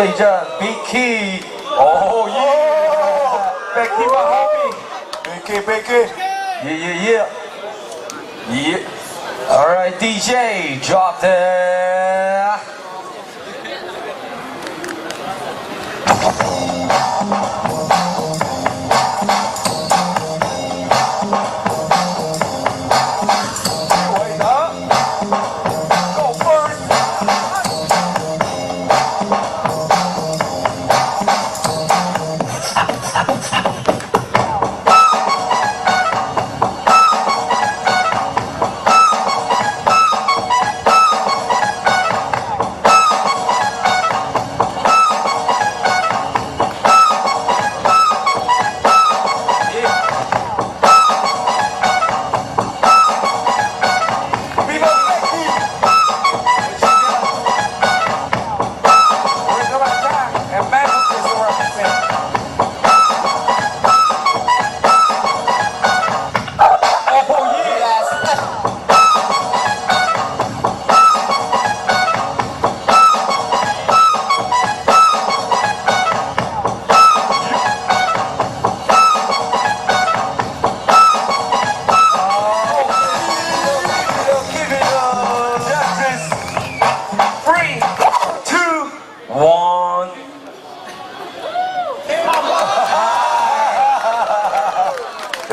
对战 Big Key。哦耶 ，Becky my homie，Becky。Yeah. All right, DJ, drop that. Wait up. Go first.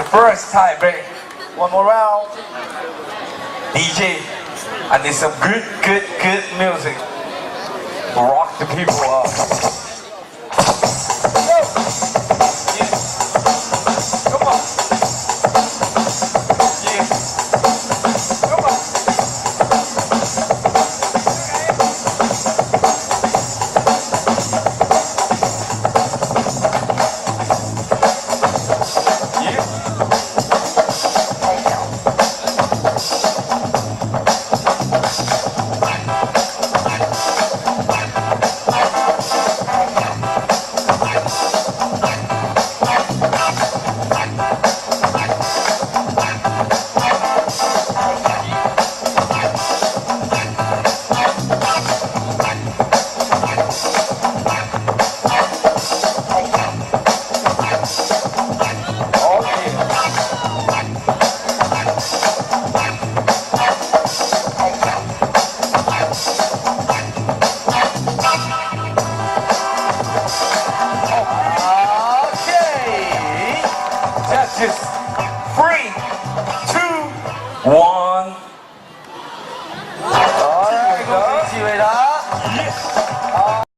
First tie break. One more round. DJ, I need some good music. Rock the people up. Yeah. Come on. Yeah. Come on. Just 3, 2, 1. Alright, 恭喜伟达。